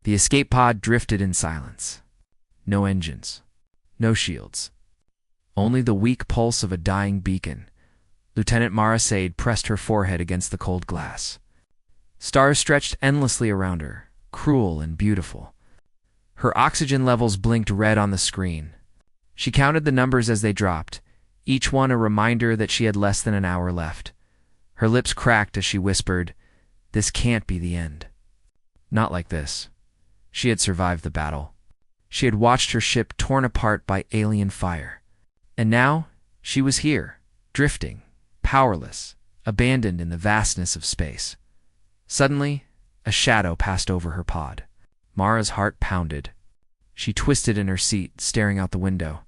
The escape pod drifted in silence. No engines. No shields. Only the weak pulse of a dying beacon. Lieutenant Mara Sade pressed her forehead against the cold glass. Stars stretched endlessly around her, cruel and beautiful. Her oxygen levels blinked red on the screen. She counted the numbers as they dropped, each one a reminder that she had less than an hour left. Her lips cracked as she whispered, "This can't be the end." Not like this. She had survived the battle. She had watched her ship torn apart by alien fire. And now she was here, drifting, powerless, abandoned in the vastness of space. Suddenly, a shadow passed over her pod. Mara's heart pounded. She twisted in her seat, staring out the window.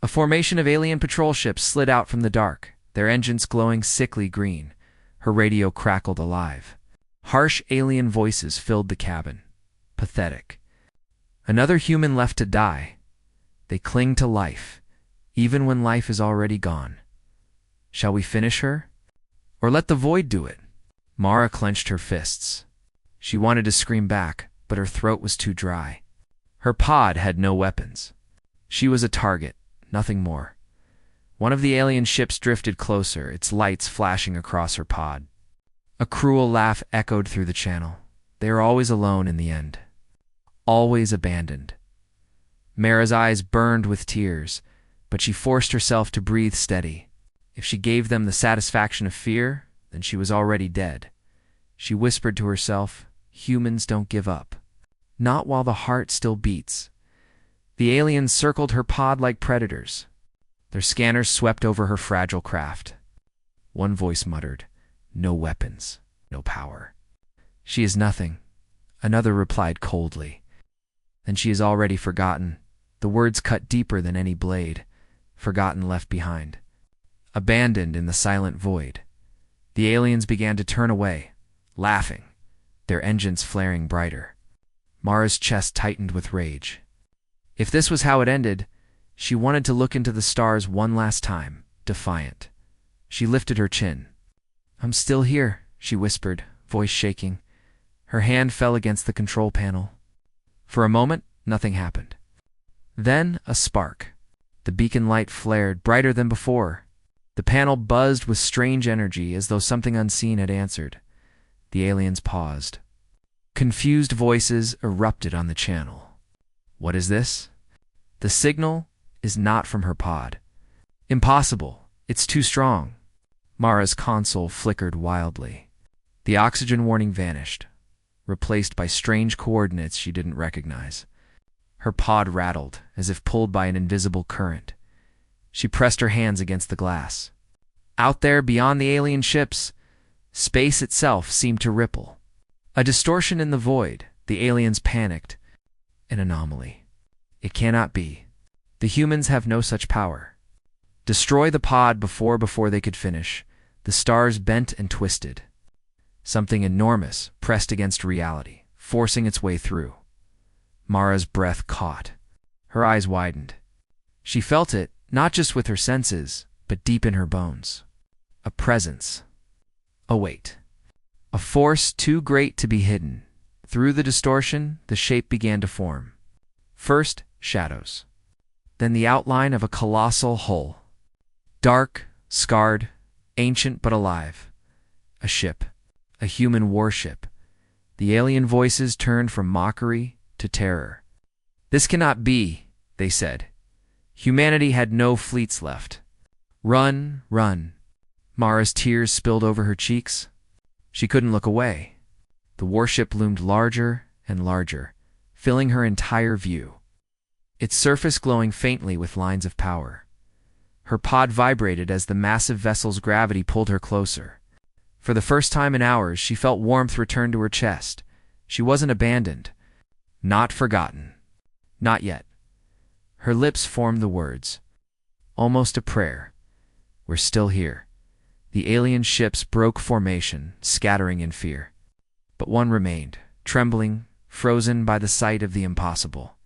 A formation of alien patrol ships slid out from the dark, their engines glowing sickly green. Her radio crackled alive. Harsh alien voices filled the cabin. Pathetic. Another human left to die. They cling to life, even when life is already gone. Shall we finish her? Or let the void do it? Mara clenched her fists. She wanted to scream back, but her throat was too dry. Her pod had no weapons. She was a target, nothing more. One of the alien ships drifted closer, its lights flashing across her pod. A cruel laugh echoed through the channel. They are always alone in the end. Always abandoned. Mara's eyes burned with tears, but she forced herself to breathe steady. If she gave them the satisfaction of fear, then she was already dead. She whispered to herself, "Humans don't give up. Not while the heart still beats." The aliens circled her pod like predators. Their scanners swept over her fragile craft. One voice muttered, "No weapons, no power." "She is nothing," another replied coldly. "Then she is already forgotten." The words cut deeper than any blade. Forgotten, left behind. Abandoned in the silent void. The aliens began to turn away, laughing, their engines flaring brighter. Mara's chest tightened with rage. If this was how it ended, she wanted to look into the stars one last time, defiant. She lifted her chin. "I'm still here," she whispered, voice shaking. Her hand fell against the control panel. For a moment, nothing happened. Then a spark. The beacon light flared, brighter than before. The panel buzzed with strange energy, as though something unseen had answered. The aliens paused. Confused voices erupted on the channel. "What is this?" "The signal is not from her pod." "Impossible. It's too strong." Mara's console flickered wildly. The oxygen warning vanished, replaced by strange coordinates she didn't recognize. Her pod rattled, as if pulled by an invisible current. She pressed her hands against the glass. Out there, beyond the alien ships, space itself seemed to ripple. A distortion in the void. The aliens panicked. An anomaly. It cannot be. The humans have no such power. Destroy the pod before they could finish. The stars bent and twisted. Something enormous pressed against reality, forcing its way through. Mara's breath caught. Her eyes widened. She felt it, not just with her senses, but deep in her bones. A presence. A weight. A force too great to be hidden. Through the distortion, the shape began to form. First, shadows. Then the outline of a colossal hull. Dark, scarred, ancient but alive. A ship. A human warship. The alien voices turned from mockery to terror. "This cannot be," they said. Humanity had no fleets left. "Run, run." Mara's tears spilled over her cheeks. She couldn't look away. The warship loomed larger and larger, filling her entire view. Its surface glowing faintly with lines of power. Her pod vibrated as the massive vessel's gravity pulled her closer. For the first time in hours, she felt warmth return to her chest. She wasn't abandoned. Not forgotten. Not yet. Her lips formed the words. Almost a prayer. "We're still here." The alien ships broke formation, scattering in fear. But one remained, trembling, frozen by the sight of the impossible.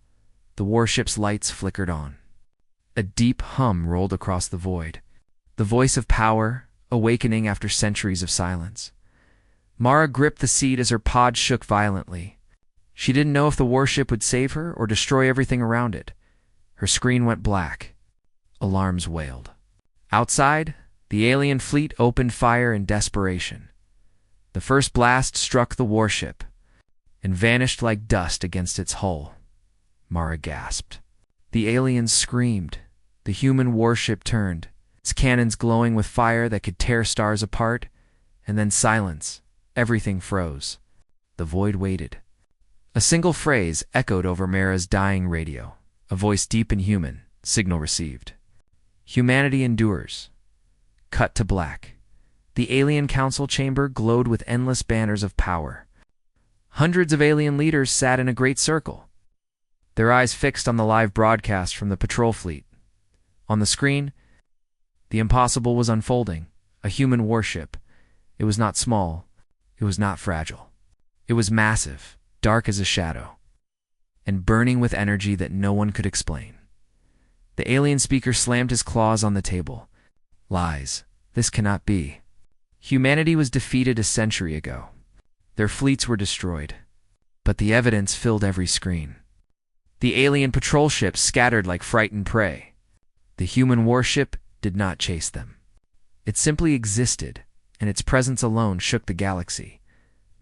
The warship's lights flickered on. A deep hum rolled across the void. The voice of power, awakening after centuries of silence. Mara gripped the seat as her pod shook violently. She didn't know if the warship would save her or destroy everything around it. Her screen went black. Alarms wailed. Outside, the alien fleet opened fire in desperation. The first blast struck the warship and vanished like dust against its hull. Mara gasped. The aliens screamed. The human warship turned, its cannons glowing with fire that could tear stars apart, and then silence. Everything froze. The void waited. A single phrase echoed over Mara's dying radio, a voice deep and human, signal received. Humanity endures. Cut to black. The alien council chamber glowed with endless banners of power. Hundreds of alien leaders sat in a great circle, their eyes fixed on the live broadcast from the patrol fleet. On the screen, the impossible was unfolding. A human warship. It was not small. It was not fragile. It was massive, dark as a shadow, and burning with energy that no one could explain. The alien speaker slammed his claws on the table. Lies. This cannot be. Humanity was defeated a century ago. Their fleets were destroyed. But the evidence filled every screen. The alien patrol ships scattered like frightened prey. The human warship did not chase them. It simply existed, and its presence alone shook the galaxy.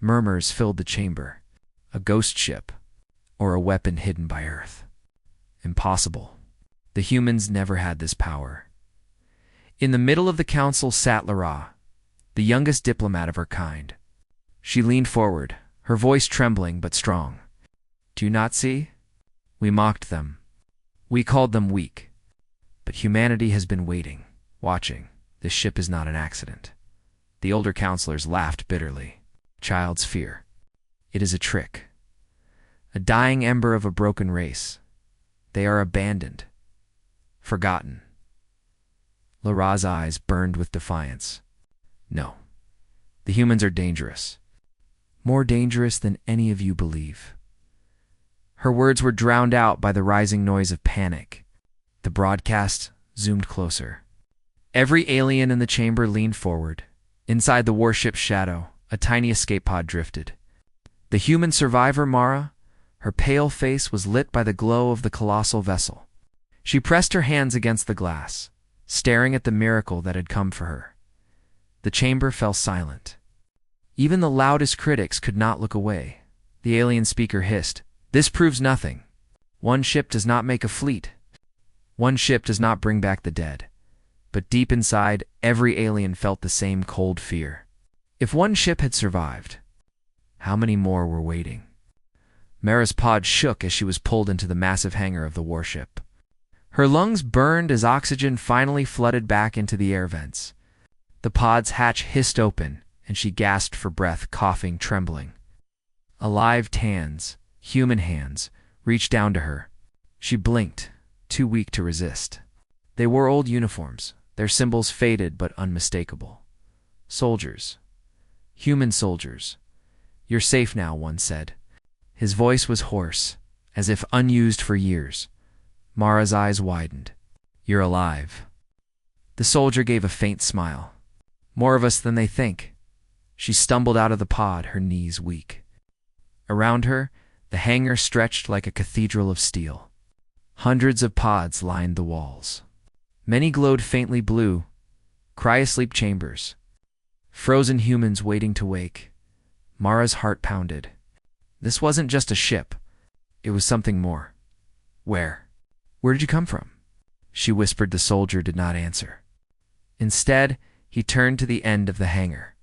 Murmurs filled the chamber. A ghost ship, or a weapon hidden by Earth. Impossible. The humans never had this power. In the middle of the council sat Lara, the youngest diplomat of her kind. She leaned forward, her voice trembling but strong. Do you not see? We mocked them. We called them weak. But humanity has been waiting, watching. This ship is not an accident. The older counselors laughed bitterly. Child's fear. It is a trick. A dying ember of a broken race. They are abandoned. Forgotten. Lara's eyes burned with defiance. No. The humans are dangerous. More dangerous than any of you believe. Her words were drowned out by the rising noise of panic. The broadcast zoomed closer. Every alien in the chamber leaned forward. Inside the warship's shadow, a tiny escape pod drifted. The human survivor, Mara, her pale face was lit by the glow of the colossal vessel. She pressed her hands against the glass, staring at the miracle that had come for her. The chamber fell silent. Even the loudest critics could not look away. The alien speaker hissed, "This proves nothing. One ship does not make a fleet. One ship does not bring back the dead." But deep inside, every alien felt the same cold fear. If one ship had survived, how many more were waiting? Mara's pod shook as she was pulled into the massive hangar of the warship. Her lungs burned as oxygen finally flooded back into the air vents. The pod's hatch hissed open, and she gasped for breath, coughing, trembling. Alive hands, human hands, reached down to her. She blinked, too weak to resist. They wore old uniforms, their symbols faded but unmistakable. Soldiers. Human soldiers. "You're safe now," one said. His voice was hoarse, as if unused for years. Mara's eyes widened. "You're alive." The soldier gave a faint smile. "More of us than they think." She stumbled out of the pod, her knees weak. Around her, the hangar stretched like a cathedral of steel. Hundreds of pods lined the walls. Many glowed faintly blue, cryosleep chambers. Frozen humans waiting to wake. Mara's heart pounded. This wasn't just a ship. It was something more. "Where? Where did you come from?" she whispered. The soldier did not answer. Instead, he turned to the end of the hangar.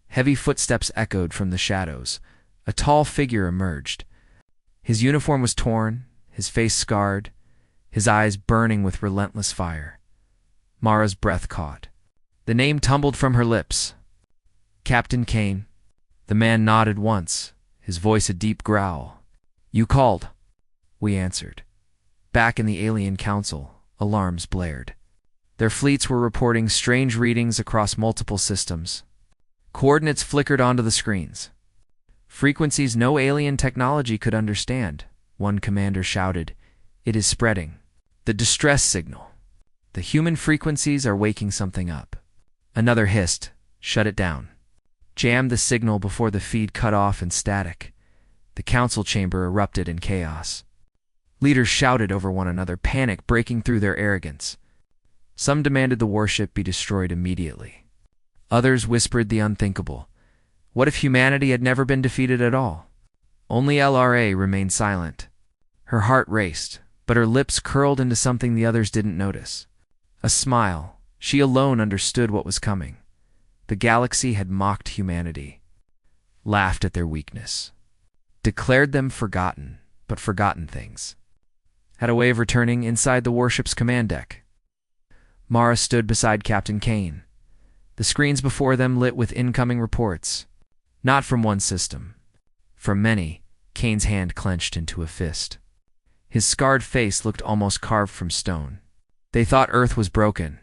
Heavy footsteps echoed from the shadows. A tall figure emerged. His uniform was torn, his face scarred, his eyes burning with relentless fire. Mara's breath caught. The name tumbled from her lips. "Captain Kane." The man nodded once, his voice a deep growl. "You called." "We answered." Back in the alien council, alarms blared. Their fleets were reporting strange readings across multiple systems. Coordinates flickered onto the screens. Frequencies no alien technology could understand. One commander shouted, "It is spreading. The distress signal. The human frequencies are waking something up." Another hissed, "Shut it down." Jammed the signal before the feed cut off in static. The council chamber erupted in chaos. Leaders shouted over one another, panic breaking through their arrogance. Some demanded the warship be destroyed immediately. Others whispered the unthinkable. What if humanity had never been defeated at all? Only LRA remained silent. Her heart raced, but her lips curled into something the others didn't notice. A smile. She alone understood what was coming. The galaxy had mocked humanity, laughed at their weakness, declared them forgotten, but forgotten things. Had a way of returning inside the warship's command deck. Mara stood beside Captain Kane. The screens before them lit with incoming reports. Not from one system. From many, Kane's hand clenched into a fist. His scarred face looked almost carved from stone. They thought Earth was broken.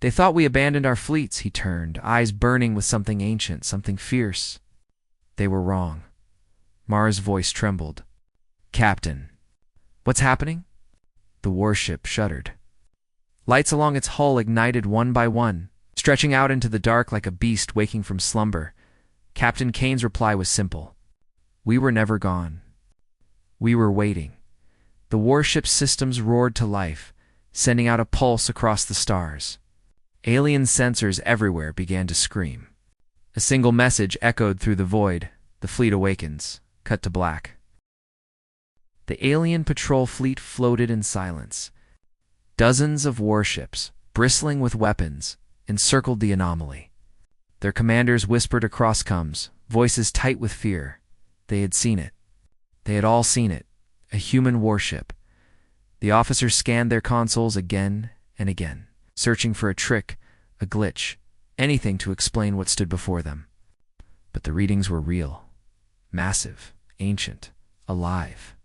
They thought we abandoned our fleets, he turned, eyes burning with something ancient, something fierce. They were wrong. Mara's voice trembled. Captain. What's happening? The warship shuddered. Lights along its hull ignited one by one, stretching out into the dark like a beast waking from slumber. Captain Kane's reply was simple. We were never gone. We were waiting. The warship's systems roared to life, sending out a pulse across the stars. Alien sensors everywhere began to scream. A single message echoed through the void. The fleet awakens. Cut to black. The alien patrol fleet floated in silence. Dozens of warships, bristling with weapons, encircled the anomaly. Their commanders whispered across comms, voices tight with fear. They had seen it. They had all seen it. A human warship. The officers scanned their consoles again and again, searching for a trick, a glitch, anything to explain what stood before them. But the readings were real. Massive, ancient, alive.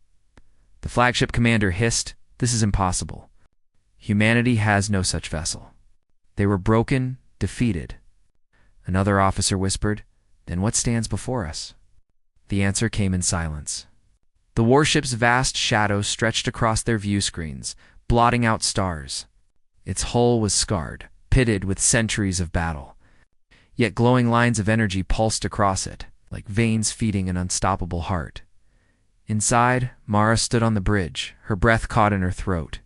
The flagship commander hissed, "This is impossible. Humanity has no such vessel." They were broken, defeated. Another officer whispered, "Then what stands before us?" The answer came in silence. The warship's vast shadow stretched across their view screens, blotting out stars. Its hull was scarred, pitted with centuries of battle. Yet glowing lines of energy pulsed across it, like veins feeding an unstoppable heart. Inside, Mara stood on the bridge, her breath caught in her throat.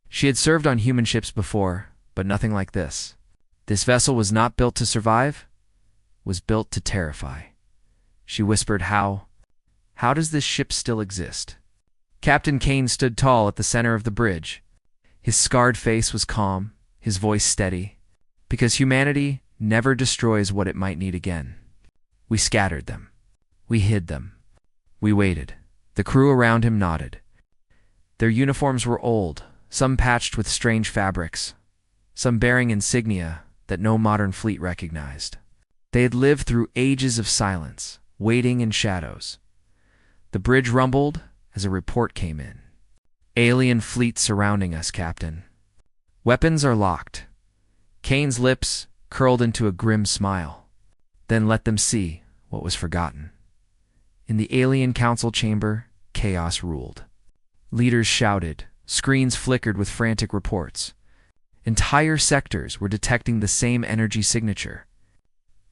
She had served on human ships before, but nothing like this. This vessel was not built to survive, was built to terrify. She whispered, How does this ship still exist? Captain Kane stood tall at the center of the bridge. His scarred face was calm, his voice steady. Because humanity never destroys what it might need again. We scattered them. We hid them. We waited. The crew around him nodded. Their uniforms were old, some patched with strange fabrics, some bearing insignia that no modern fleet recognized. They had lived through ages of silence, waiting in shadows. The bridge rumbled as a report came in. Alien fleet surrounding us, Captain. Weapons are locked. Kane's lips curled into a grim smile. Then let them see what was forgotten. In the alien council chamber, chaos ruled. Leaders shouted, screens flickered with frantic reports. Entire sectors were detecting the same energy signature.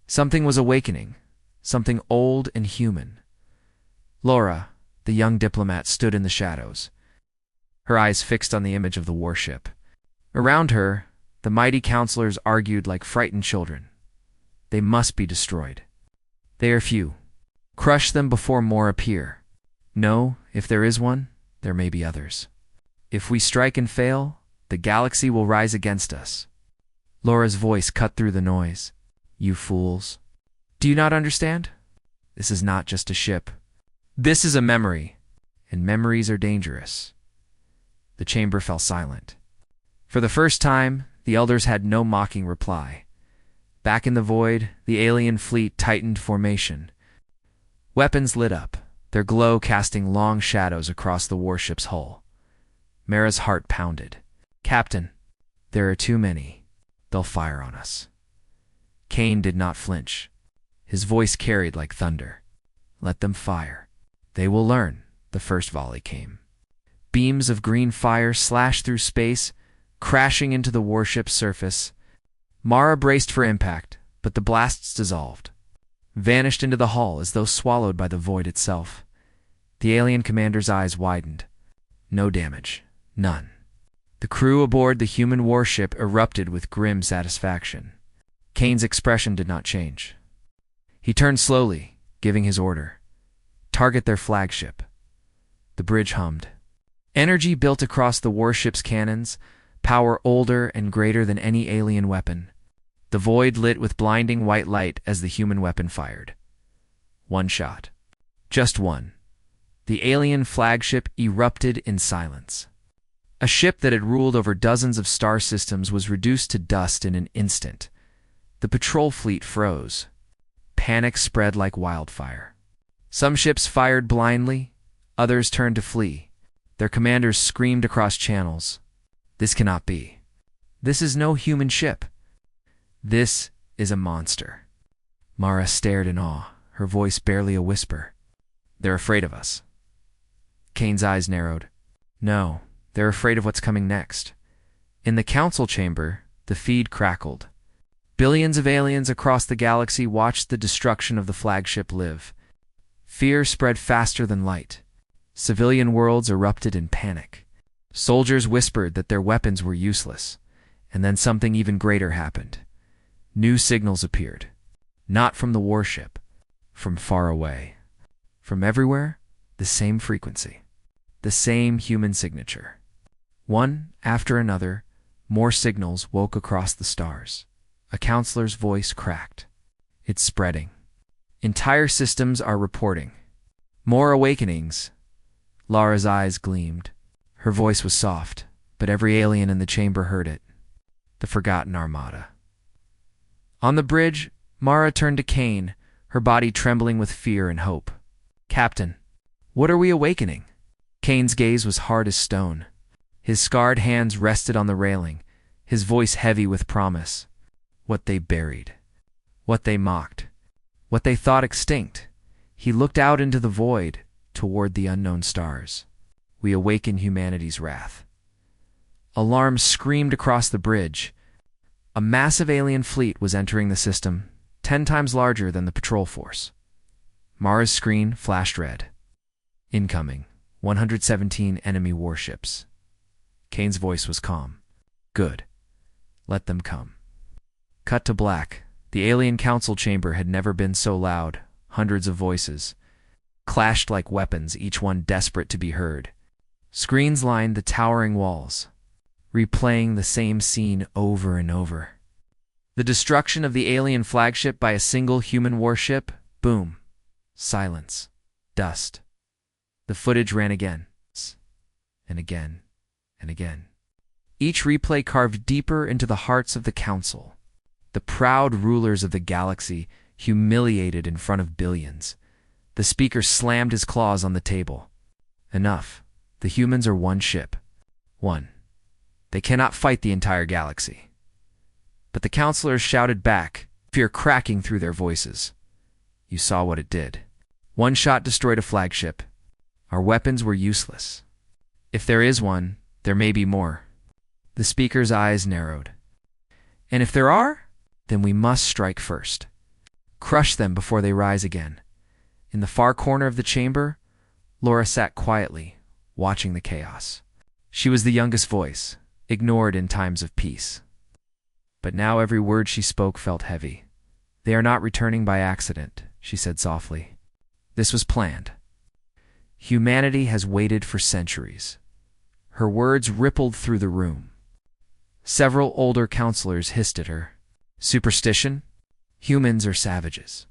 Something was awakening, something old and human. Laura, the young diplomat, stood in the shadows, her eyes fixed on the image of the warship. Around her, the mighty counselors argued like frightened children. They must be destroyed. They are few. Crush them before more appear. No, if there is one, there may be others. If we strike and fail, the galaxy will rise against us. Laura's voice cut through the noise. You fools. Do you not understand? This is not just a ship. This is a memory, and memories are dangerous. The chamber fell silent. For the first time, the elders had no mocking reply. Back in the void, the alien fleet tightened formation. Weapons lit up, their glow casting long shadows across the warship's hull. Mara's heart pounded. Captain, there are too many. They'll fire on us. Kane did not flinch. His voice carried like thunder. Let them fire. They will learn. The first volley came. Beams of green fire slashed through space, crashing into the warship's surface. Mara braced for impact, but the blasts dissolved, vanished into the hull as though swallowed by the void itself. The alien commander's eyes widened. No damage. None. The crew aboard the human warship erupted with grim satisfaction. Kane's expression did not change. He turned slowly, giving his order. Target their flagship. The bridge hummed. Energy built across the warship's cannons, power older and greater than any alien weapon. The void lit with blinding white light as the human weapon fired. One shot. Just one. The alien flagship erupted in silence. A ship that had ruled over dozens of star systems was reduced to dust in an instant. The patrol fleet froze. Panic spread like wildfire. Some ships fired blindly, others turned to flee. Their commanders screamed across channels. This cannot be. This is no human ship. This is a monster. Mara stared in awe, her voice barely a whisper. They're afraid of us. Kane's eyes narrowed. No, they're afraid of what's coming next. In the council chamber, the feed crackled. Billions of aliens across the galaxy watched the destruction of the flagship live. Fear spread faster than light. Civilian worlds erupted in panic. Soldiers whispered that their weapons were useless. And then something even greater happened. New signals appeared. Not from the warship. From far away. From everywhere, the same frequency. The same human signature. One after another, more signals woke across the stars. A counselor's voice cracked. It's spreading. Entire systems are reporting. More awakenings. Lara's eyes gleamed. Her voice was soft, but every alien in the chamber heard it. The forgotten Armada. On the bridge, Mara turned to Kane, her body trembling with fear and hope. Captain, what are we awakening? Kane's gaze was hard as stone. His scarred hands rested on the railing, his voice heavy with promise. What they buried. What they mocked. What they thought extinct. He looked out into the void, toward the unknown stars. We awaken humanity's wrath. Alarms screamed across the bridge. A massive alien fleet was entering the system, 10 times larger than the patrol force. Mara's screen flashed red. Incoming, 117 enemy warships. Kane's voice was calm. Good. Let them come. Cut to black. The alien council chamber had never been so loud. Hundreds of voices clashed like weapons, each one desperate to be heard. Screens lined the towering walls, replaying the same scene over and over. The destruction of the alien flagship by a single human warship. Boom. Silence. Dust. The footage ran again, and again, and again. Each replay carved deeper into the hearts of the council. The proud rulers of the galaxy, humiliated in front of billions. The speaker slammed his claws on the table. Enough. The humans are one ship. One. They cannot fight the entire galaxy. But the counselors shouted back, fear cracking through their voices. You saw what it did. One shot destroyed a flagship. Our weapons were useless. If there is one, there may be more. The speaker's eyes narrowed. And if there are, then we must strike first. Crush them before they rise again. In the far corner of the chamber, Laura sat quietly, watching the chaos. She was the youngest voice, ignored in times of peace. But now every word she spoke felt heavy. They are not returning by accident, she said softly. This was planned. Humanity has waited for centuries. Her words rippled through the room. Several older counselors hissed at her. Superstition? Humans are savages.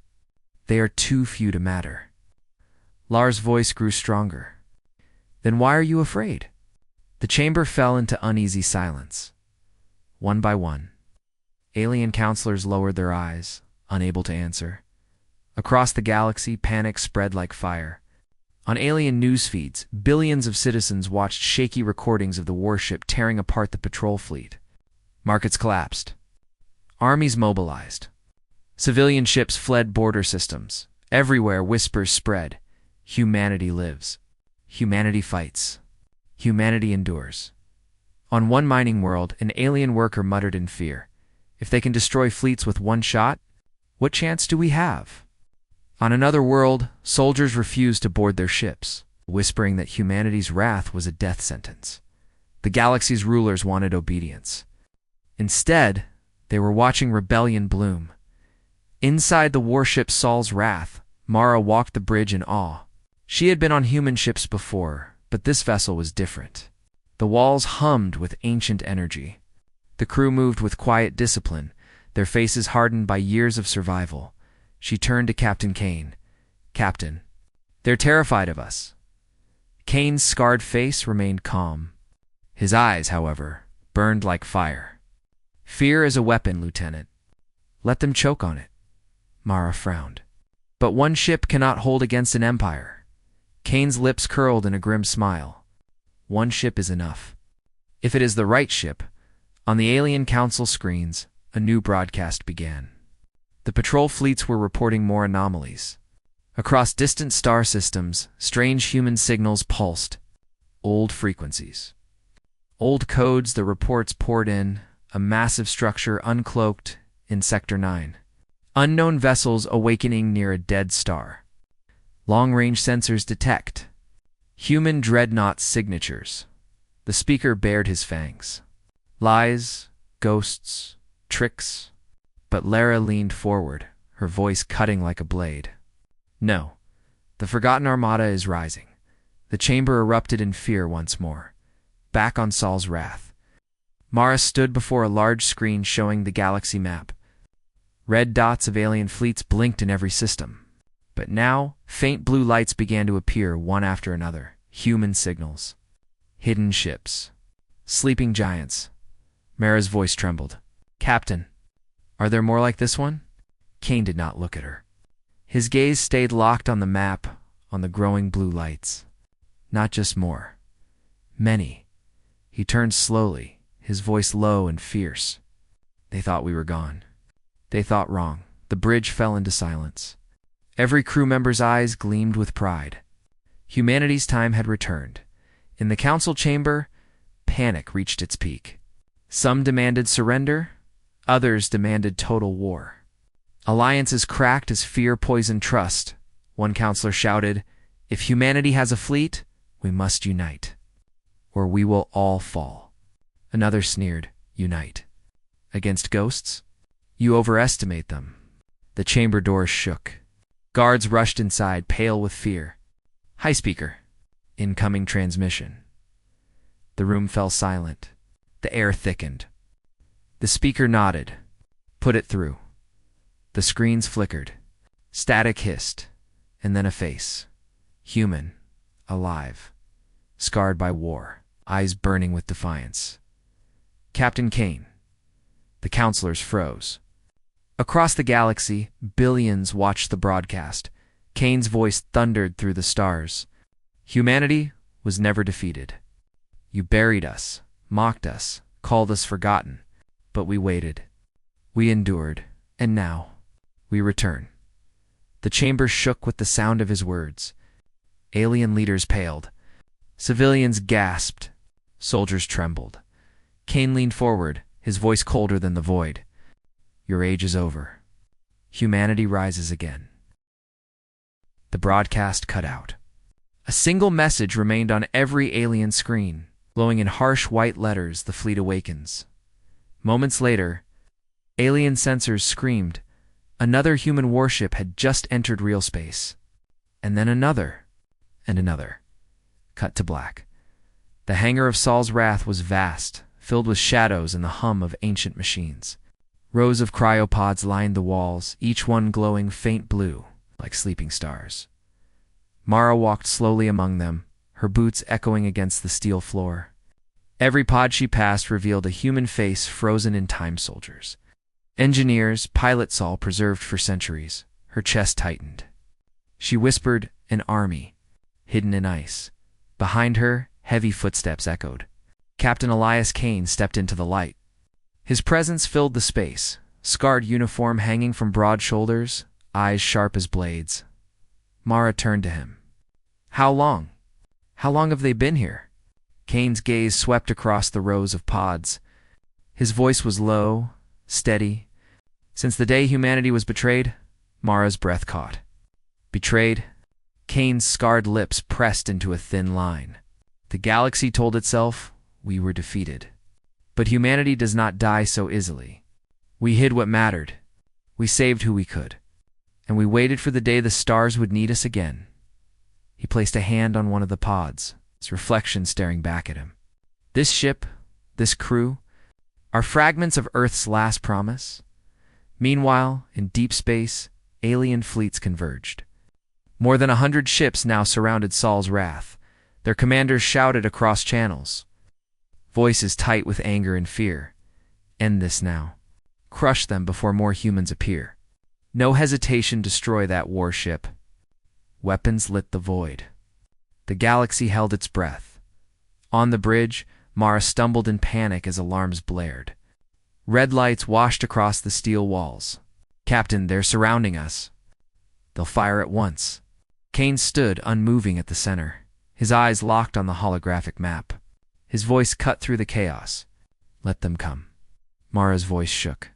They are too few to matter. Lara's voice grew stronger. Then why are you afraid? The chamber fell into uneasy silence. One by one, alien counselors lowered their eyes, unable to answer. Across the galaxy, panic spread like fire. On alien news feeds, billions of citizens watched shaky recordings of the warship tearing apart the patrol fleet. Markets collapsed. Armies mobilized. Civilian ships fled border systems. Everywhere whispers spread. Humanity lives. Humanity fights. Humanity endures. On one mining world, an alien worker muttered in fear. If they can destroy fleets with one shot, what chance do we have? On another world, soldiers refused to board their ships. whispering that humanity's wrath was a death sentence. The galaxy's rulers wanted obedience. Instead, they were watching rebellion bloom. Inside the warship Saul's Wrath, Mara walked the bridge in awe. She had been on human ships before, but this vessel was different. The walls hummed with ancient energy. The crew moved with quiet discipline, their faces hardened by years of survival. She turned to Captain Kane. "Captain, they're terrified of us." Kane's scarred face remained calm. His eyes, however, burned like fire. "Fear is a weapon, Lieutenant. Let them choke on it." Mara frowned. "But one ship cannot hold against an empire." Kane's lips curled in a grim smile. "One ship is enough. If it is the right ship." On the Alien Council screens, a new broadcast began. The patrol fleets were reporting more anomalies. Across distant star systems, strange human signals pulsed. Old frequencies. Old codes the reports poured in, a massive structure uncloaked in Sector 9. Unknown vessels awakening near a dead star. Long-range sensors detect. Human dreadnought signatures. The speaker bared his fangs. Lies, ghosts, tricks. But Lara leaned forward, her voice cutting like a blade. "No, the forgotten Armada is rising." The chamber erupted in fear once more. Back on Saul's Wrath, Mara stood before a large screen showing the galaxy map. Red dots of alien fleets blinked in every system. But now, faint blue lights began to appear one after another. Human signals. Hidden ships. Sleeping giants. Mara's voice trembled. "Captain, are there more like this one?" Kane did not look at her. His gaze stayed locked on the map, on the growing blue lights. "Not just more. Many." He turned slowly, his voice low and fierce. "They thought we were gone. They thought wrong." The bridge fell into silence. Every crew member's eyes gleamed with pride. Humanity's time had returned. In the council chamber, panic reached its peak. Some demanded surrender, others demanded total war. Alliances cracked as fear poisoned trust. One counselor shouted, "If humanity has a fleet, we must unite, or we will all fall." Another sneered, "Unite? Against ghosts? You overestimate them." The chamber doors shook. Guards rushed inside, pale with fear. "Hi, speaker. Incoming transmission." The room fell silent. The air thickened. The speaker nodded. "Put it through." The screens flickered. Static hissed, and then a face. Human, alive, scarred by war, eyes burning with defiance. "Captain Kane." The counselors froze. Across the galaxy, billions watched the broadcast. Kane's voice thundered through the stars. "Humanity was never defeated. You buried us, mocked us, called us forgotten. But we waited. We endured. And now, we return." The chamber shook with the sound of his words. Alien leaders paled. Civilians gasped. Soldiers trembled. Kane leaned forward, his voice colder than the void. "Your age is over. Humanity rises again." The broadcast cut out. A single message remained on every alien screen, glowing in harsh white letters, "The fleet awakens." Moments later, alien sensors screamed. Another human warship had just entered real space. And then another, and another. Cut to black. The hangar of Saul's Wrath was vast, filled with shadows and the hum of ancient machines. Rows of cryopods lined the walls, each one glowing faint blue, like sleeping stars. Mara walked slowly among them, her boots echoing against the steel floor. Every pod she passed revealed a human face frozen in time soldiers. Engineers, pilot Saul preserved for centuries. Her chest tightened. She whispered, "An army, hidden in ice." Behind her, heavy footsteps echoed. Captain Elias Kane stepped into the light. His presence filled the space, scarred uniform hanging from broad shoulders, eyes sharp as blades. Mara turned to him. "How long? How long have they been here?" Kane's gaze swept across the rows of pods. His voice was low, steady. "Since the day humanity was betrayed." Mara's breath caught. "Betrayed?" Kane's scarred lips pressed into a thin line. The galaxy told itself, we were defeated. But humanity does not die so easily. We hid what mattered. We saved who we could. And we waited for the day the stars would need us again. He placed a hand on one of the pods, its reflection staring back at him. This ship, this crew, are fragments of Earth's last promise. Meanwhile, in deep space, alien fleets converged. More than 100 ships now surrounded Sol's Wrath. Their commanders shouted across channels, voices tight with anger and fear. End this now. Crush them before more humans appear. No hesitation, destroy that warship. Weapons lit the void. The galaxy held its breath. On the bridge, Mara stumbled in panic as alarms blared. Red lights washed across the steel walls. Captain, they're surrounding us. They'll fire at once. Kane stood unmoving at the center, his eyes locked on the holographic map. His voice cut through the chaos. Let them come. Mara's voice shook.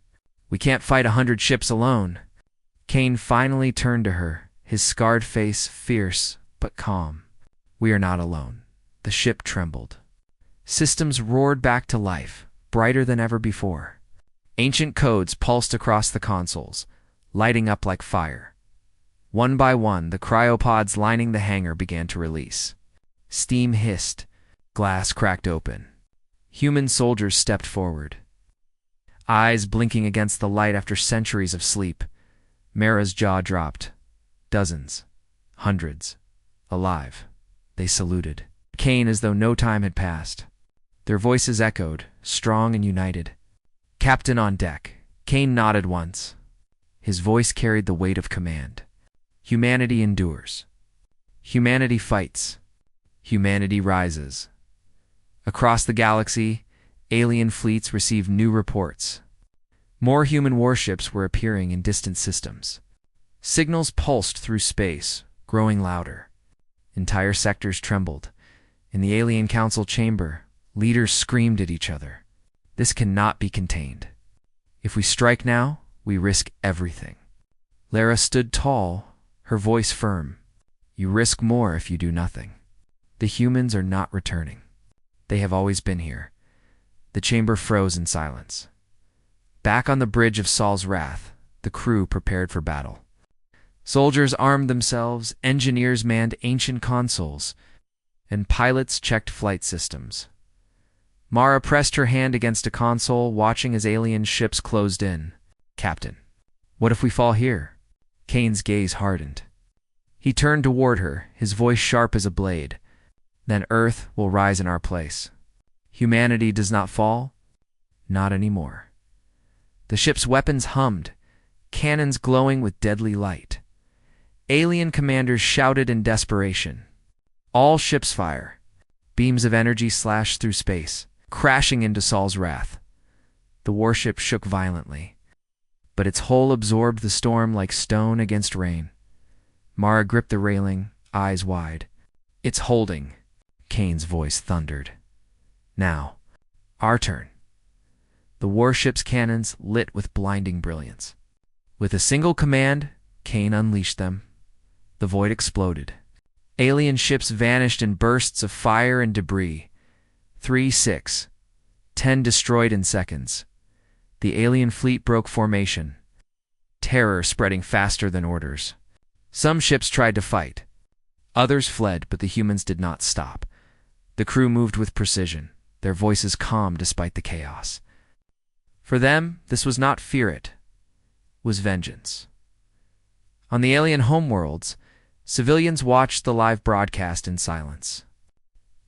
We can't fight 100 ships alone. Kane finally turned to her, his scarred face fierce but calm. We are not alone. The ship trembled. Systems roared back to life, brighter than ever before. Ancient codes pulsed across the consoles, lighting up like fire. One by one, the cryopods lining the hangar began to release. Steam hissed. Glass cracked open. Human soldiers stepped forward, eyes blinking against the light after centuries of sleep. Mara's jaw dropped. Dozens. Hundreds. Alive. They saluted Kane as though no time had passed. Their voices echoed, strong and united. Captain on deck. Kane nodded once. His voice carried the weight of command. Humanity endures. Humanity fights. Humanity rises. Across the galaxy, alien fleets received new reports. More human warships were appearing in distant systems. Signals pulsed through space, growing louder. Entire sectors trembled. In the Alien Council chamber, leaders screamed at each other. This cannot be contained. If we strike now, we risk everything. Lara stood tall, her voice firm. You risk more if you do nothing. The humans are not returning. They have always been here. The chamber froze in silence. Back on the bridge of Sol's Wrath, the crew prepared for battle. Soldiers armed themselves, engineers manned ancient consoles, and pilots checked flight systems. Mara pressed her hand against a console, watching as alien ships closed in. Captain, what if we fall here? Kane's gaze hardened. He turned toward her, his voice sharp as a blade. Then Earth will rise in our place. Humanity does not fall. Not anymore. The ship's weapons hummed, cannons glowing with deadly light. Alien commanders shouted in desperation. All ships fire. Beams of energy slashed through space, crashing into Sol's Wrath. The warship shook violently, but its hull absorbed the storm like stone against rain. Mara gripped the railing, eyes wide. It's holding, Kane's voice thundered. Now, our turn. The warship's cannons lit with blinding brilliance. With a single command, Kane unleashed them. The void exploded. Alien ships vanished in bursts of fire and debris. 3, 6, 10 destroyed in seconds. The alien fleet broke formation, terror spreading faster than orders. Some ships tried to fight. Others fled, but the humans did not stop. The crew moved with precision, their voices calm despite the chaos. For them, this was not fear, it was vengeance. On the alien homeworlds, civilians watched the live broadcast in silence.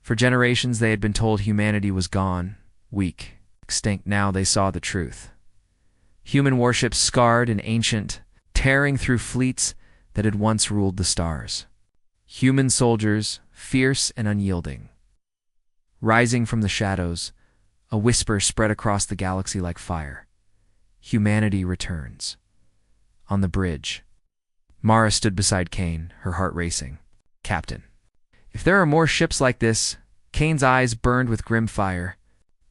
For generations they had been told humanity was gone, weak, extinct. Now they saw the truth. Human warships scarred and ancient, tearing through fleets that had once ruled the stars. Human soldiers, fierce and unyielding. Rising from the shadows, a whisper spread across the galaxy like fire. Humanity returns. On the bridge, Mara stood beside Kane, her heart racing. Captain, if there are more ships like this, Kane's eyes burned with grim fire.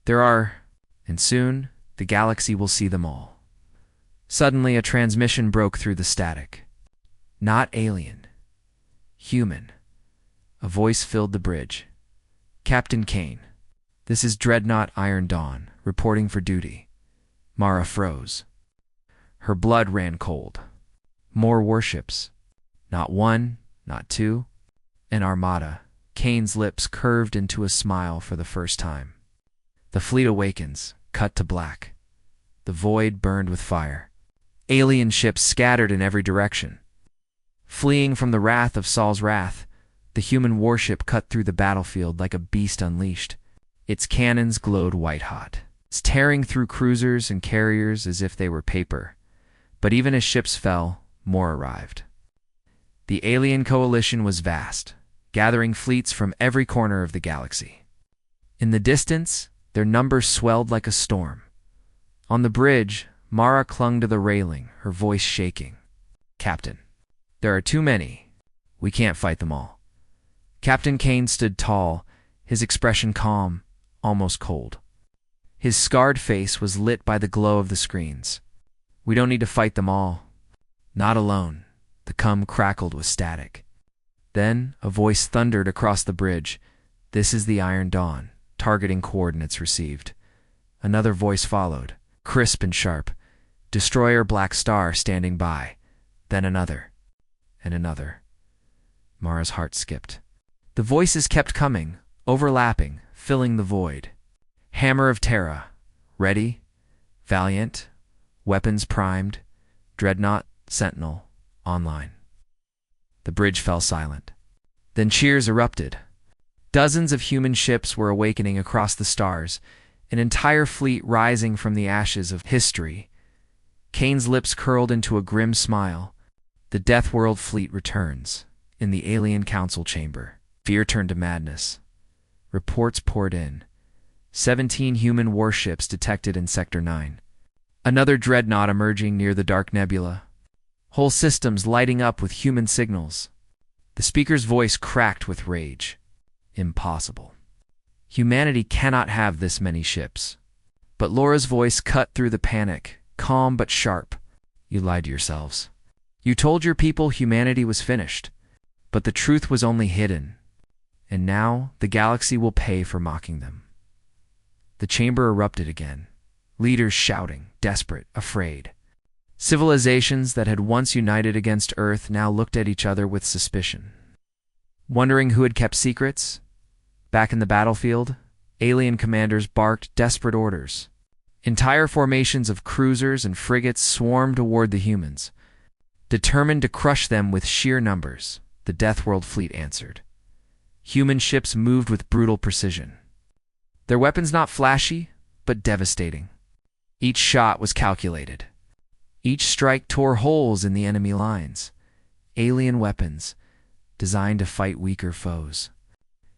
There are, and soon the galaxy will see them all. Suddenly a transmission broke through the static. Not alien. Human. A voice filled the bridge. Captain Kane. This is Dreadnought Iron Dawn, reporting for duty. Mara froze. Her blood ran cold. More warships. Not one, not two. An armada. Kane's lips curved into a smile for the first time. The fleet awakens, cut to black. The void burned with fire. Alien ships scattered in every direction. Fleeing from the wrath of Saul's wrath, the human warship cut through the battlefield like a beast unleashed. Its cannons glowed white-hot, tearing through cruisers and carriers as if they were paper. But even as ships fell, more arrived. The alien coalition was vast, gathering fleets from every corner of the galaxy. In the distance, their numbers swelled like a storm. On the bridge, Mara clung to the railing, her voice shaking. Captain, there are too many. We can't fight them all. Captain Kane stood tall, his expression calm, almost cold. His scarred face was lit by the glow of the screens. We don't need to fight them all. Not alone. The cum crackled with static. Then a voice thundered across the bridge. This is the Iron Dawn. Targeting coordinates received. Another voice followed, crisp and sharp. Destroyer Black Star standing by. Then another. And another. Mara's heart skipped. The voices kept coming, overlapping, filling the void. Hammer of Terra. Ready. Valiant. Weapons primed. Dreadnought. Sentinel. Online. The bridge fell silent. Then cheers erupted. Dozens of human ships were awakening across the stars, an entire fleet rising from the ashes of history. Kane's lips curled into a grim smile. The Deathworld Fleet returns. In the alien council chamber, fear turned to madness. Reports poured in. 17 human warships detected in Sector 9. Another dreadnought emerging near the Dark Nebula. Whole systems lighting up with human signals. The speaker's voice cracked with rage. Impossible. Humanity cannot have this many ships. But Laura's voice cut through the panic, calm but sharp. You lied to yourselves. You told your people humanity was finished. But the truth was only hidden. And now the galaxy will pay for mocking them. The chamber erupted again. Leaders shouting, desperate, afraid. Civilizations that had once united against Earth now looked at each other with suspicion. Wondering who had kept secrets? Back in the battlefield, alien commanders barked desperate orders. Entire formations of cruisers and frigates swarmed toward the humans. Determined to crush them with sheer numbers, the Deathworld Fleet answered. Human ships moved with brutal precision. Their weapons not flashy, but devastating. Each shot was calculated. Each strike tore holes in the enemy lines. Alien weapons, designed to fight weaker foes.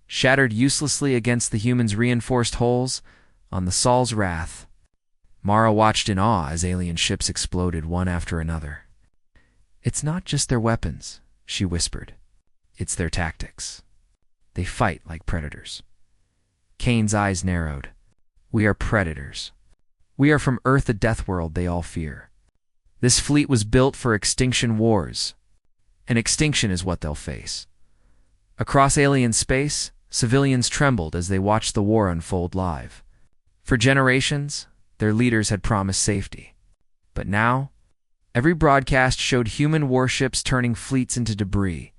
Shattered uselessly against the humans' reinforced holes on the Saul's wrath. Mara watched in awe as alien ships exploded one after another. It's not just their weapons, she whispered. It's their tactics. They fight like predators. Kane's eyes narrowed. We are predators. We are from Earth, the Deathworld they all fear. This fleet was built for extinction wars, and extinction is what they'll face. Across alien space, civilians trembled as they watched the war unfold live. For generations, their leaders had promised safety. But now, every broadcast showed human warships turning fleets into debris.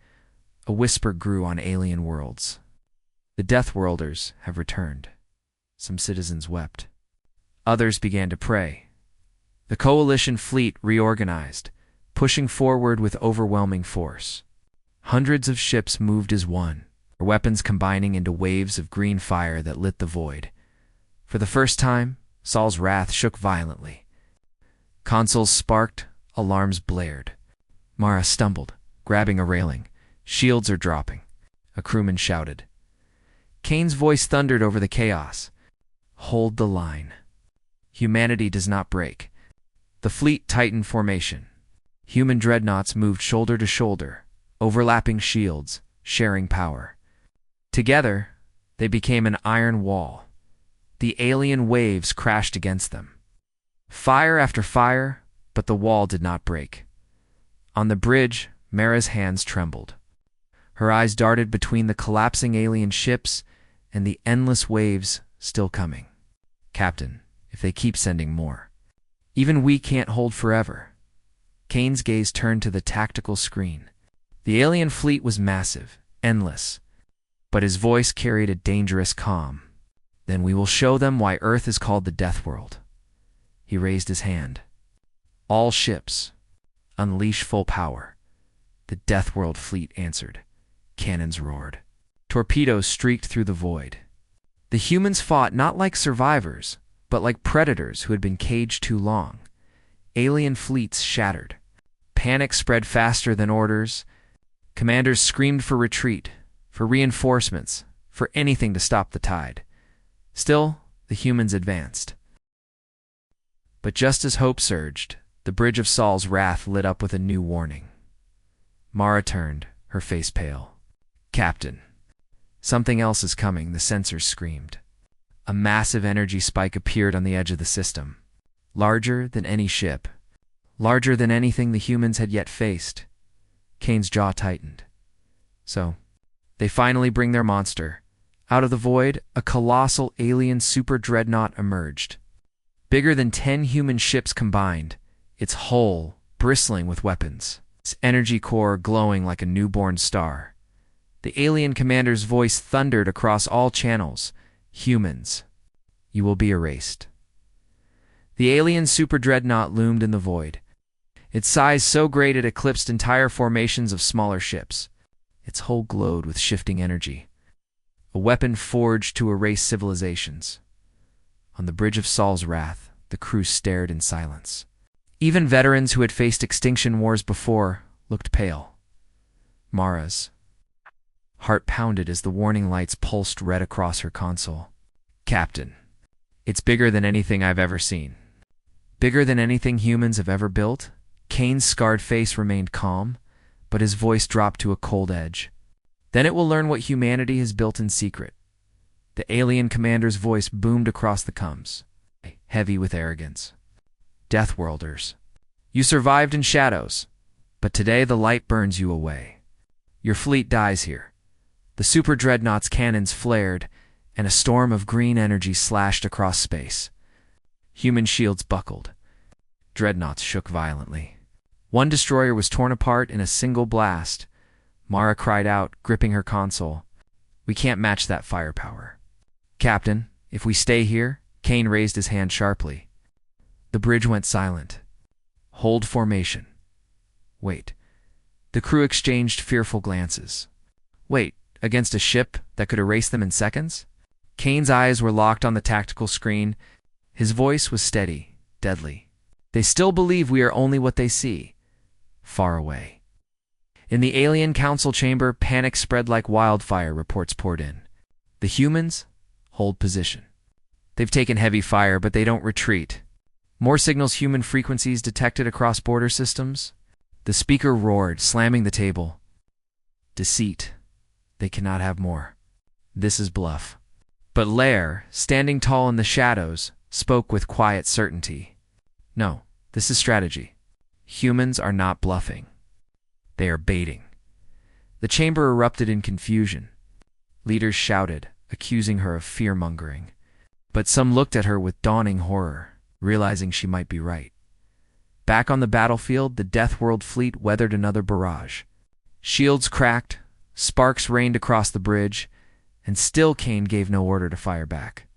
A whisper grew on alien worlds. The Deathworlders have returned. Some citizens wept. Others began to pray. The coalition fleet reorganized, pushing forward with overwhelming force. Hundreds of ships moved as one, their weapons combining into waves of green fire that lit the void. For the first time, Saul's wrath shook violently. Consoles sparked, alarms blared. Mara stumbled, grabbing a railing. Shields are dropping. A crewman shouted. Kane's voice thundered over the chaos. Hold the line. Humanity does not break. The fleet tightened formation. Human dreadnoughts moved shoulder to shoulder, overlapping shields, sharing power. Together, they became an iron wall. The alien waves crashed against them. Fire after fire, but the wall did not break. On the bridge, Mara's hands trembled. Her eyes darted between the collapsing alien ships and the endless waves still coming. Captain, if they keep sending more, even we can't hold forever. Kane's gaze turned to the tactical screen. The alien fleet was massive, endless, but his voice carried a dangerous calm. Then we will show them why Earth is called the Deathworld. He raised his hand. All ships, unleash full power. The Deathworld Fleet answered. Cannons roared. Torpedoes streaked through the void. The humans fought not like survivors, but like predators who had been caged too long. Alien fleets shattered. Panic spread faster than orders. Commanders screamed for retreat, for reinforcements, for anything to stop the tide. Still, the humans advanced. But just as hope surged, the bridge of Saul's wrath lit up with a new warning. Mara turned, her face pale. Captain, something else is coming, the sensors screamed. A massive energy spike appeared on the edge of the system. Larger than any ship. Larger than anything the humans had yet faced. Kane's jaw tightened. So, they finally bring their monster. Out of the void, a colossal alien super dreadnought emerged. Bigger than 10 human ships combined, its hull bristling with weapons, its energy core glowing like a newborn star. The alien commander's voice thundered across all channels. Humans, you will be erased. The alien super dreadnought loomed in the void. Its size so great it eclipsed entire formations of smaller ships. Its hull glowed with shifting energy. A weapon forged to erase civilizations. On the bridge of Saul's wrath, the crew stared in silence. Even veterans who had faced extinction wars before looked pale. Mara's heart pounded as the warning lights pulsed red across her console. Captain, it's bigger than anything I've ever seen. Bigger than anything humans have ever built? Kane's scarred face remained calm, but his voice dropped to a cold edge. Then it will learn what humanity has built in secret. The alien commander's voice boomed across the comms, heavy with arrogance. Deathworlders, you survived in shadows, but today the light burns you away. Your fleet dies here. The super dreadnought's cannons flared, and a storm of green energy slashed across space. Human shields buckled. Dreadnoughts shook violently. One destroyer was torn apart in a single blast. Mara cried out, gripping her console. We can't match that firepower. Captain, if we stay here, Kane raised his hand sharply. The bridge went silent. Hold formation. Wait. The crew exchanged fearful glances. Wait, against a ship that could erase them in seconds? Kane's eyes were locked on the tactical screen. His voice was steady, deadly. They still believe we are only what they see. Far away. In the alien council chamber, panic spread like wildfire, reports poured in. The humans hold position. They've taken heavy fire, but they don't retreat. More signals, human frequencies detected across border systems. The speaker roared, slamming the table. Deceit. They cannot have more. This is bluff. But Lair, standing tall in the shadows, spoke with quiet certainty. No, this is strategy. Humans are not bluffing. They are baiting. The chamber erupted in confusion. Leaders shouted, accusing her of fear-mongering. But some looked at her with dawning horror, realizing she might be right. Back on the battlefield, the Deathworld Fleet weathered another barrage. Shields cracked, sparks rained across the bridge, and still Kane gave no order to fire back.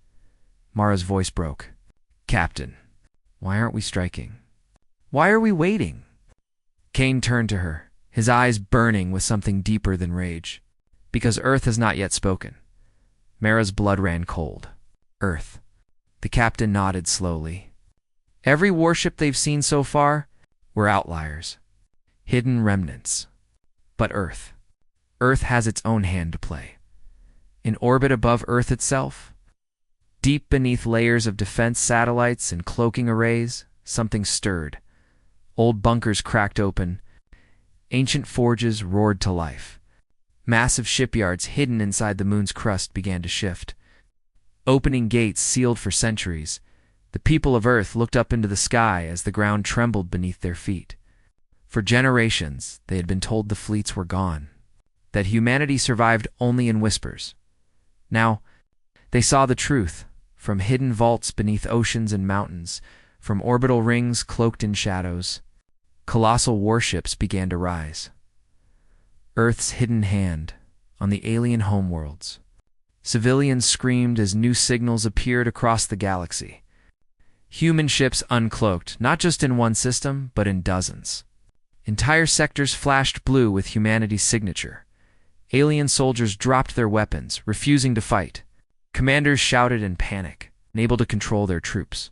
Mara's voice broke. Captain, why aren't we striking? Why are we waiting? Kane turned to her, his eyes burning with something deeper than rage. Because Earth has not yet spoken. Mara's blood ran cold. Earth. The captain nodded slowly. Every warship they've seen so far were outliers. Hidden remnants. But Earth. Earth has its own hand to play. In orbit above Earth itself, deep beneath layers of defense satellites and cloaking arrays, something stirred. Old bunkers cracked open. Ancient forges roared to life. Massive shipyards hidden inside the moon's crust began to shift. Opening gates sealed for centuries, the people of Earth looked up into the sky as the ground trembled beneath their feet. For generations, they had been told the fleets were gone. that humanity survived only in whispers. Now, they saw the truth, from hidden vaults beneath oceans and mountains, from orbital rings cloaked in shadows. Colossal warships began to rise. Earth's hidden hand on the alien homeworlds. Civilians screamed as new signals appeared across the galaxy. Human ships uncloaked, not just in one system, but in dozens. Entire sectors flashed blue with humanity's signature. Alien soldiers dropped their weapons, refusing to fight. Commanders shouted in panic, unable to control their troops.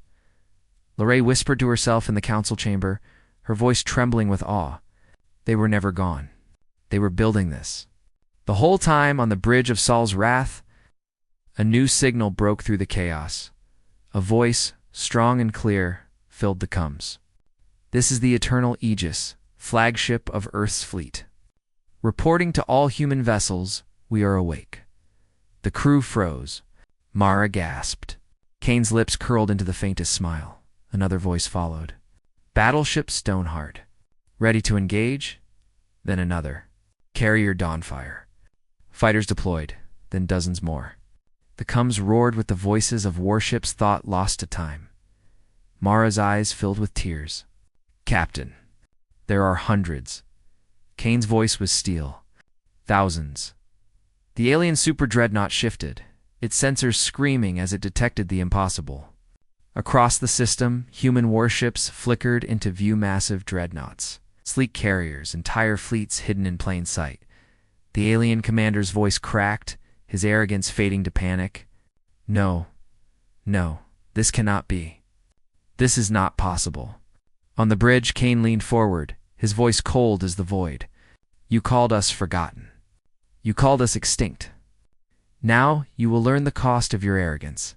Lorraine whispered to herself in the council chamber, her voice trembling with awe. They were never gone. They were building this. The whole time on the bridge of Saul's Wrath, a new signal broke through the chaos. A voice, strong and clear, filled the comms. This is the Eternal Aegis, flagship of Earth's fleet. Reporting to all human vessels, we are awake. The crew froze. Mara gasped. Kane's lips curled into the faintest smile. Another voice followed. Battleship Stoneheart. Ready to engage? Then another. Carrier Dawnfire. Fighters deployed, then dozens more. The comms roared with the voices of warships thought lost to time. Mara's eyes filled with tears. Captain, there are hundreds. Kane's voice was steel. Thousands. The alien super dreadnought shifted, its sensors screaming as it detected the impossible. Across the system, human warships flickered into view massive dreadnoughts, sleek carriers, entire fleets hidden in plain sight. The alien commander's voice cracked, his arrogance fading to panic. No, this cannot be. This is not possible. On the bridge, Kane leaned forward, his voice cold as the void. You called us forgotten. You called us extinct. Now you will learn the cost of your arrogance.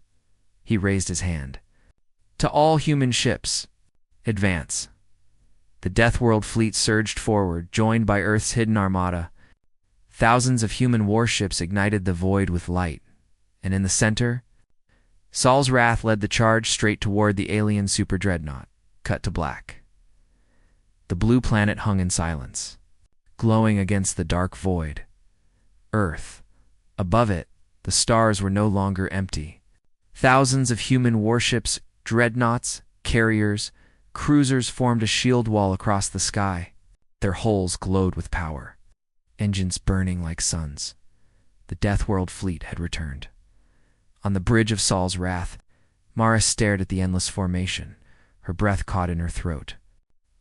He raised his hand. To all human ships, advance. The Deathworld Fleet surged forward, joined by Earth's hidden Armada. Thousands of human warships ignited the void with light, and in the center, Saul's Wrath led the charge straight toward the alien super dreadnought, cut to black. The blue planet hung in silence, glowing against the dark void. Earth. Above it, the stars were no longer empty. Thousands of human warships, dreadnoughts, carriers, cruisers formed a shield wall across the sky. Their hulls glowed with power, engines burning like suns. The Deathworld Fleet had returned. On the bridge of Saul's Wrath, Mara stared at the endless formation, her breath caught in her throat.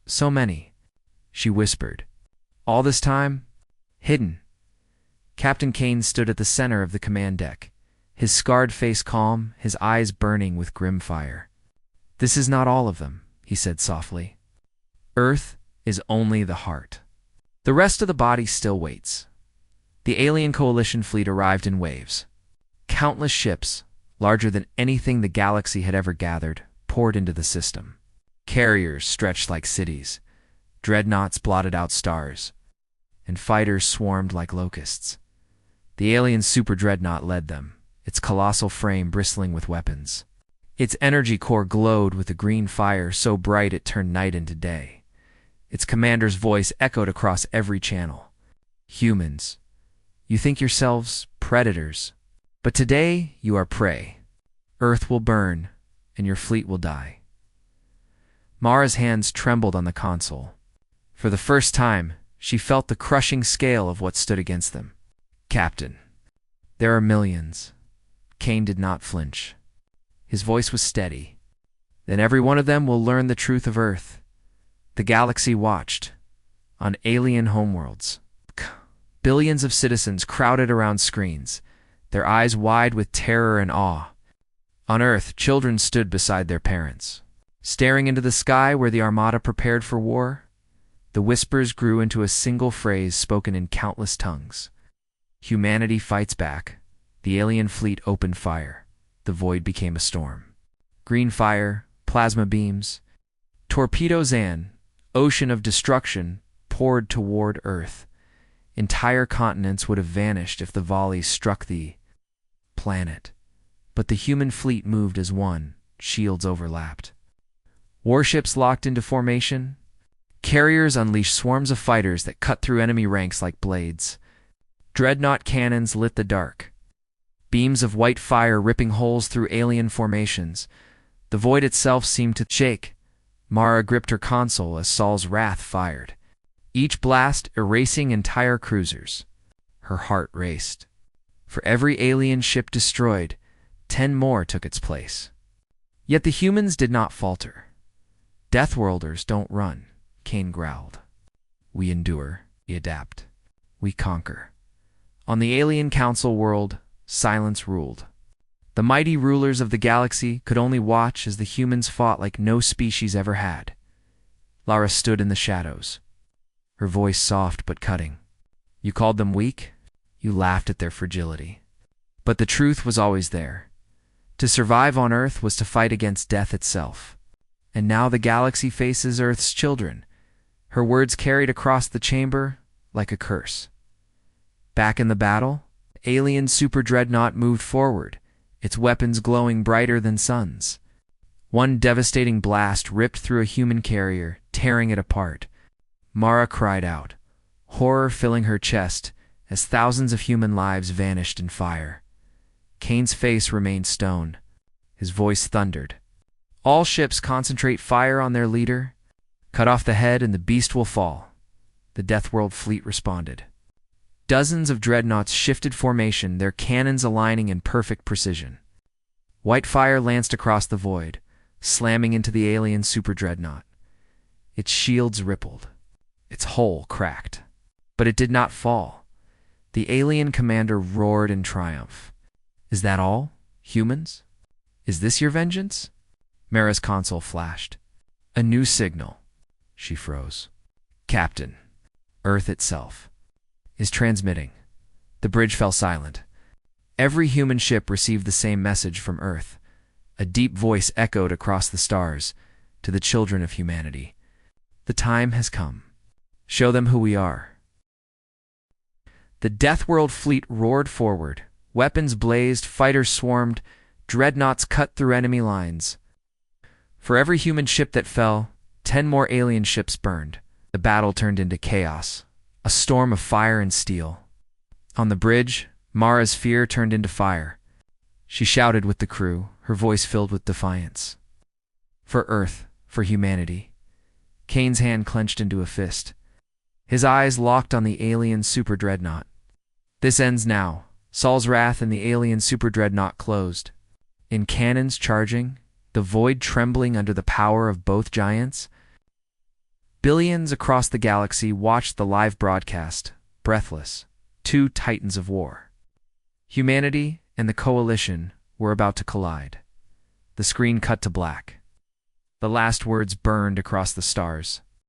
So many, she whispered. All this time, hidden. Captain Kane stood at the center of the command deck, his scarred face calm, his eyes burning with grim fire. This is not all of them, he said softly. Earth is only the heart. The rest of the body still waits. The alien coalition fleet arrived in waves. Countless ships, larger than anything the galaxy had ever gathered, poured into the system. Carriers stretched like cities, dreadnoughts blotted out stars, and fighters swarmed like locusts. The alien super dreadnought led them, its colossal frame bristling with weapons. Its energy core glowed with a green fire so bright it turned night into day. Its commander's voice echoed across every channel. Humans, you think yourselves predators, but today you are prey. Earth will burn, and your fleet will die. Mara's hands trembled on the console. For the first time, she felt the crushing scale of what stood against them. Captain, there are millions. Kane did not flinch. His voice was steady. Then every one of them will learn the truth of Earth. The galaxy watched. On alien homeworlds, billions of citizens crowded around screens, their eyes wide with terror and awe. On Earth, children stood beside their parents. Staring into the sky where the Armada prepared for war, the whispers grew into a single phrase spoken in countless tongues. Humanity fights back. The alien fleet opened fire. The void became a storm. Green fire, plasma beams, torpedoes and ocean of destruction poured toward Earth. Entire continents would have vanished if the volleys struck the planet. But the human fleet moved as one, shields overlapped. Warships locked into formation. Carriers unleashed swarms of fighters that cut through enemy ranks like blades. Dreadnought cannons lit the dark. Beams of white fire ripping holes through alien formations. The void itself seemed to shake. Mara gripped her console as Saul's wrath fired, each blast erasing entire cruisers. Her heart raced. For every alien ship destroyed, 10 more took its place. Yet the humans did not falter. Deathworlders don't run, Kane growled. We endure, we adapt, we conquer. On the alien council world, silence ruled. The mighty rulers of the galaxy could only watch as the humans fought like no species ever had. Lara stood in the shadows, her voice soft but cutting. You called them weak? You laughed at their fragility. But the truth was always there. To survive on Earth was to fight against death itself. And now the galaxy faces Earth's children. Her words carried across the chamber like a curse. Back in the battle, alien super dreadnought moved forward, its weapons glowing brighter than suns. One devastating blast ripped through a human carrier, tearing it apart. Mara cried out, horror filling her chest as thousands of human lives vanished in fire. Kane's face remained stone. His voice thundered. All ships concentrate fire on their leader. Cut off the head and the beast will fall. The Deathworld Fleet responded. Dozens of dreadnoughts shifted formation, their cannons aligning in perfect precision. White fire lanced across the void, slamming into the alien super dreadnought. Its shields rippled. Its hull cracked. But it did not fall. The alien commander roared in triumph. Is that all, humans? Is this your vengeance? Mara's console flashed. A new signal. She froze. Captain, Earth itself is transmitting. The bridge fell silent. Every human ship received the same message from Earth. A deep voice echoed across the stars to the children of humanity. The time has come. Show them who we are. The Deathworld Fleet roared forward. Weapons blazed, fighters swarmed, dreadnoughts cut through enemy lines. For every human ship that fell, 10 more alien ships burned. The battle turned into chaos, a storm of fire and steel. On the bridge, Mara's fear turned into fire. She shouted with the crew, her voice filled with defiance. For Earth, for humanity. Kane's hand clenched into a fist. His eyes locked on the alien super dreadnought. This ends now. Saul's wrath and the alien super dreadnought closed. In cannons charging, the void trembling under the power of both giants. Billions across the galaxy watched the live broadcast, breathless, 2 titans of war. Humanity and the Coalition were about to collide. The screen cut to black. The last words burned across the stars.